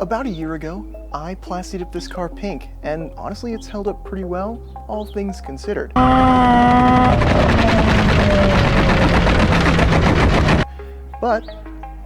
About a year ago, I Plasti dipped this car pink, and honestly it's held up pretty well, all things considered. But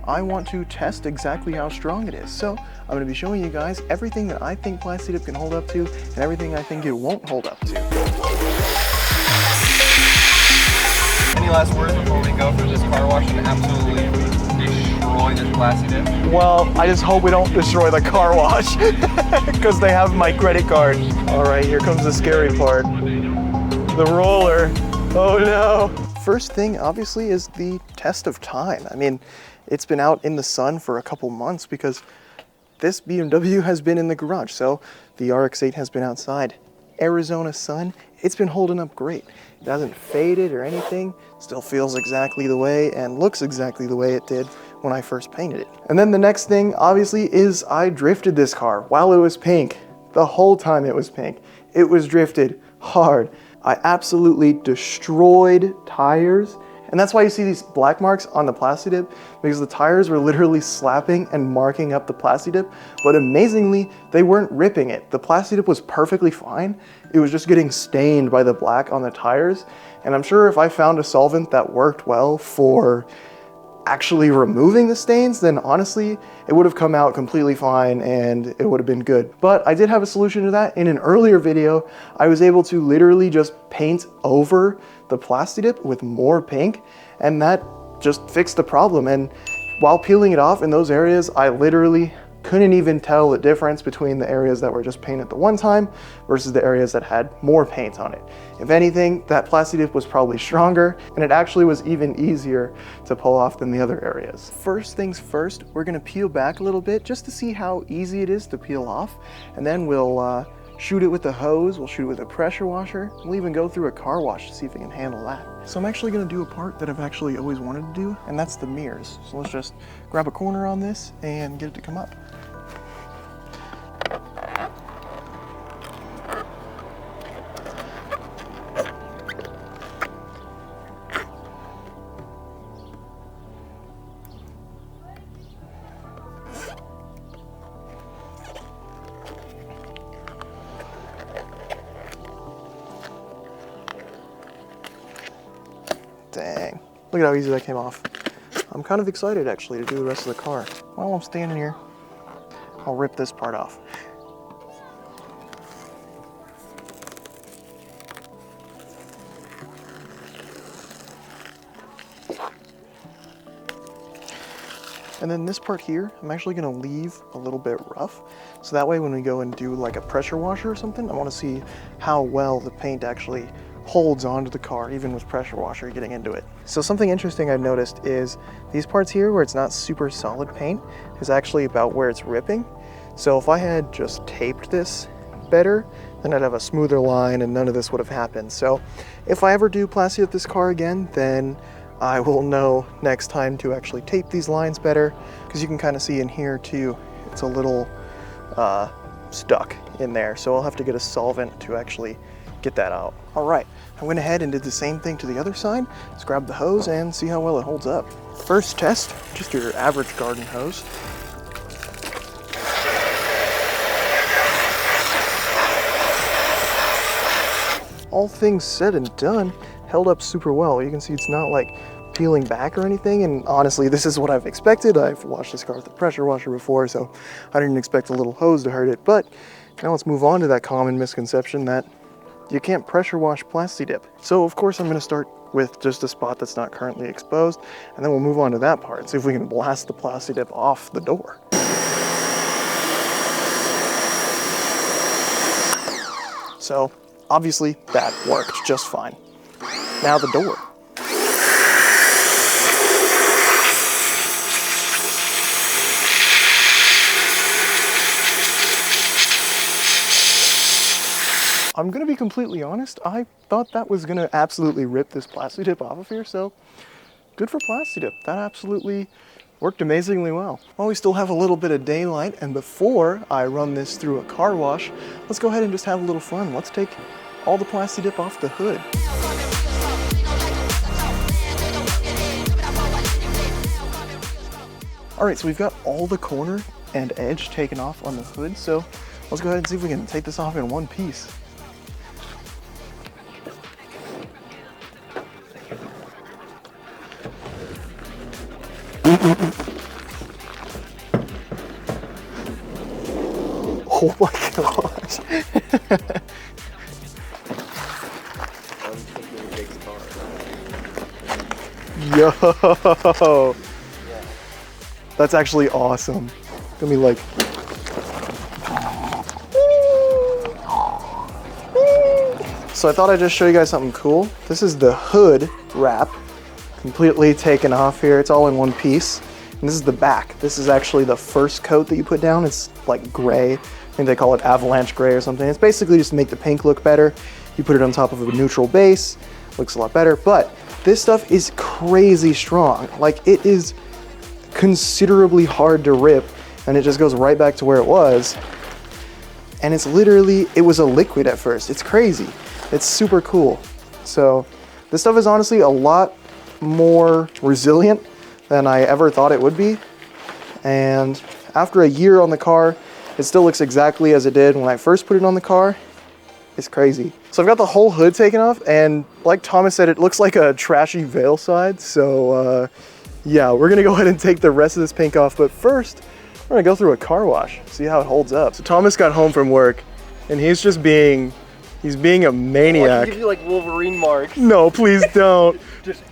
I want to test exactly how strong it is, so I'm going to be showing you guys everything that I think Plasti dip can hold up to, and everything I think it won't hold up to. Any last words before we go through this car wash and absolutely destroy this Plasti dip? Well, I just hope we don't destroy the car wash, because they have my credit card. All right, here comes the scary part. The roller. Oh no. First thing, obviously, is the test of time. I mean, it's been out in the sun for a couple months because this BMW has been in the garage, so the RX-8 has been outside. Arizona sun, it's been holding up great. It hasn't faded or anything, still feels exactly the way and looks exactly the way it did when I first painted it. And then the next thing, obviously, is I drifted this car while it was pink. The whole time it was pink. It was drifted hard. I absolutely destroyed tires. And that's why you see these black marks on the Plasti dip, because the tires were literally slapping and marking up the Plasti dip, but amazingly, they weren't ripping it. The Plasti dip was perfectly fine. It was just getting stained by the black on the tires. And I'm sure if I found a solvent that worked well for actually removing the stains, then honestly, it would have come out completely fine and it would have been good. But I did have a solution to that. In an earlier video, I was able to literally just paint over the Plasti dip with more pink, and that just fixed the problem. And while peeling it off in those areas, I literally couldn't even tell the difference between the areas that were just painted the one time versus the areas that had more paint on it. If anything, that Plasti dip was probably stronger, and it actually was even easier to pull off than the other areas. First things first, we're gonna peel back a little bit just to see how easy it is to peel off, and then we'll shoot it with the hose, we'll shoot it with a pressure washer, we'll even go through a car wash to see if it can handle that. So I'm actually gonna do a part that I've actually always wanted to do, and that's the mirrors. So let's just grab a corner on this and get it to come up. Dang, look at how easy that came off. I'm kind of excited actually to do the rest of the car. While I'm standing here, I'll rip this part off. And then this part here, I'm actually gonna leave a little bit rough. So that way when we go and do like a pressure washer or something, I wanna see how well the paint actually holds onto the car, even with pressure washer getting into it. So something interesting I've noticed is these parts here where it's not super solid paint is actually about where it's ripping. So if I had just taped this better, then I'd have a smoother line and none of this would have happened. So if I ever do Plasti dip this car again, then I will know next time to actually tape these lines better, because you can kind of see in here too, it's a little stuck in there. So I'll have to get a solvent to actually get that out. All right, I went ahead and did the same thing to the other side. Let's grab the hose and see how well it holds up. First test, just your average garden hose. All things said and done, held up super well. You can see it's not like peeling back or anything, and honestly, this is what I've expected. I've washed this car with a pressure washer before, so I didn't expect a little hose to hurt it. But now let's move on to that common misconception that you can't pressure wash Plasti dip. So of course I'm gonna start with just a spot that's not currently exposed, and then we'll move on to that part, see if we can blast the Plasti dip off the door. So obviously that worked just fine. Now the door. I'm gonna be completely honest, I thought that was gonna absolutely rip this Plasti dip off of here, so good for Plasti dip. That absolutely worked amazingly well. Well, we still have a little bit of daylight, and before I run this through a car wash, let's go ahead and just have a little fun. Let's take all the Plasti dip off the hood. All right, so we've got all the corner and edge taken off on the hood. So let's go ahead and see if we can take this off in one piece. Oh my gosh. Yo. That's actually awesome. Let me like. So I thought I'd just show you guys something cool. This is the hood wrap, completely taken off here. It's all in one piece. And this is the back. This is actually the first coat that you put down. It's like gray. I think they call it avalanche gray or something. It's basically just to make the pink look better. You put it on top of a neutral base, looks a lot better. But this stuff is crazy strong. Like, it is considerably hard to rip, and it just goes right back to where it was. And it's literally, it was a liquid at first. It's crazy. It's super cool. So this stuff is honestly a lot more resilient than I ever thought it would be. And after a year on the car, it still looks exactly as it did when I first put it on the car. It's crazy. So I've got the whole hood taken off, and like Thomas said, it looks like a trashy veil side. So yeah, we're gonna go ahead and take the rest of this pink off, but first, we're gonna go through a car wash, see how it holds up. So Thomas got home from work, and he's just being, he's being a maniac. I can give you like Wolverine marks. No, please don't. Just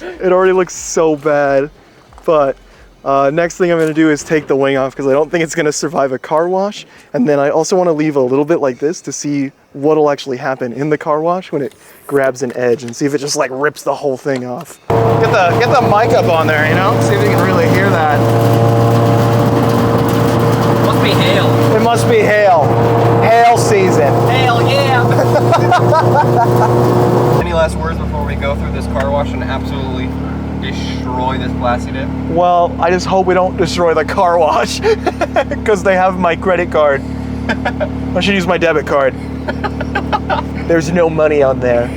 It already looks so bad, but next thing I'm gonna do is take the wing off because I don't think it's gonna survive a car wash. And then I also wanna leave a little bit like this to see what'll actually happen in the car wash when it grabs an edge, and see if it just like rips the whole thing off. Get the mic up on there, you know? See if you can really hear that. must be hail. It must be hail. Hail season. Hail, yeah! Any last words before we go through this car wash and absolutely destroy this Plasti dip? Well, I just hope we don't destroy the car wash because they have my credit card. I should use my debit card. There's no money on there.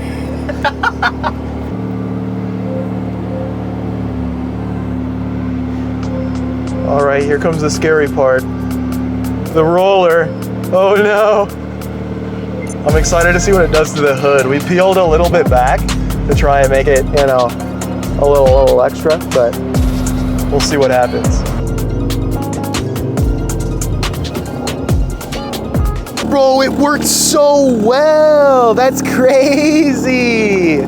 All right, here comes the scary part. The roller. Oh no. I'm excited to see what it does to the hood. We peeled a little bit back to try and make it, you know, a little extra, but we'll see what happens. Bro, it worked so well. That's crazy.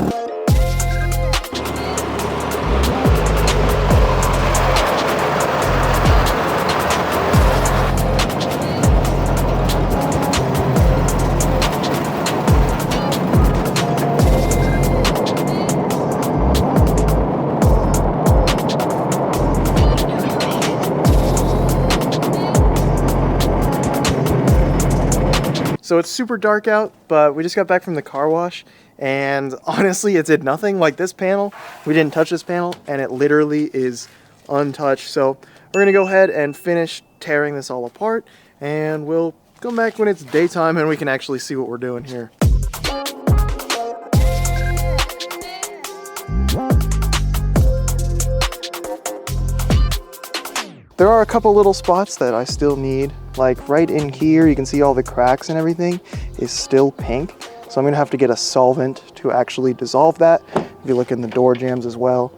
So it's super dark out, but we just got back from the car wash, and honestly, it did nothing. Like this panel, we didn't touch this panel, and it literally is untouched. So we're gonna go ahead and finish tearing this all apart, and we'll come back when it's daytime and we can actually see what we're doing here. There are a couple little spots that I still need, like right in here, you can see all the cracks and everything is still pink. So I'm gonna have to get a solvent to actually dissolve that. If you look in the door jambs as well,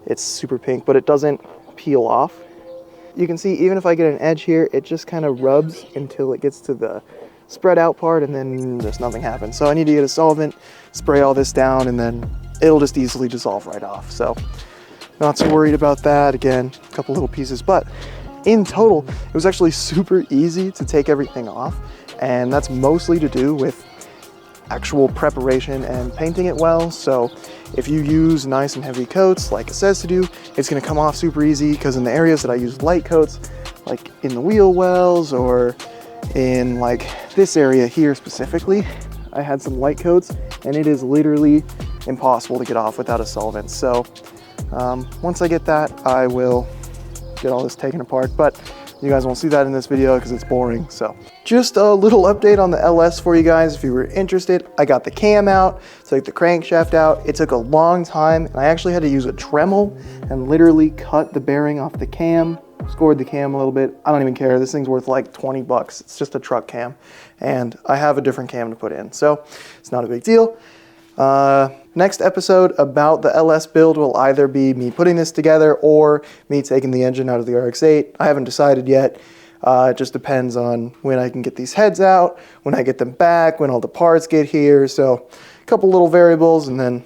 it's super pink, but it doesn't peel off. You can see even if I get an edge here, it just kind of rubs until it gets to the spread out part, and then just nothing happens. So I need to get a solvent, spray all this down, and then it'll just easily dissolve right off. So not too worried about that. Again, a couple little pieces, but in total, it was actually super easy to take everything off, and that's mostly to do with actual preparation and painting it well. So if you use nice and heavy coats like it says to do, it's gonna come off super easy, because in the areas that I use light coats, like in the wheel wells or in like this area here specifically, I had some light coats and it is literally impossible to get off without a solvent. So once I get that, I will get all this taken apart, but you guys won't see that in this video because it's boring. So just a little update on the LS for you guys if you were interested. I got the cam out, took the crankshaft out. It took a long time, and I actually had to use a Dremel and literally cut the bearing off the cam scored the cam a little bit. I don't even care. This thing's worth like 20 bucks. It's just a truck cam. And I have a different cam to put in. So it's not a big deal. Next episode about the LS build will either be me putting this together or me taking the engine out of the RX-8. I haven't decided yet. It just depends on when I can get these heads out, when I get them back, when all the parts get here. So a couple little variables and then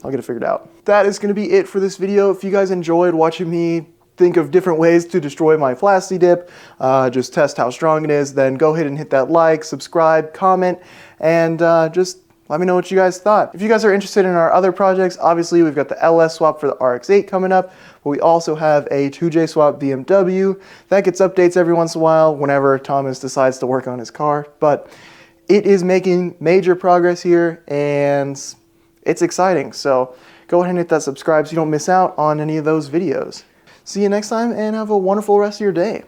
I'll get it figured out. That is going to be it for this video. If you guys enjoyed watching me think of different ways to destroy my Plasti dip, just test how strong it is, then go ahead and hit that like, subscribe, comment, and just let me know what you guys thought. If you guys are interested in our other projects, obviously we've got the LS swap for the RX-8 coming up, but we also have a 2J swap BMW that gets updates every once in a while whenever Thomas decides to work on his car. But it is making major progress here and it's exciting. So go ahead and hit that subscribe so you don't miss out on any of those videos. See you next time and have a wonderful rest of your day.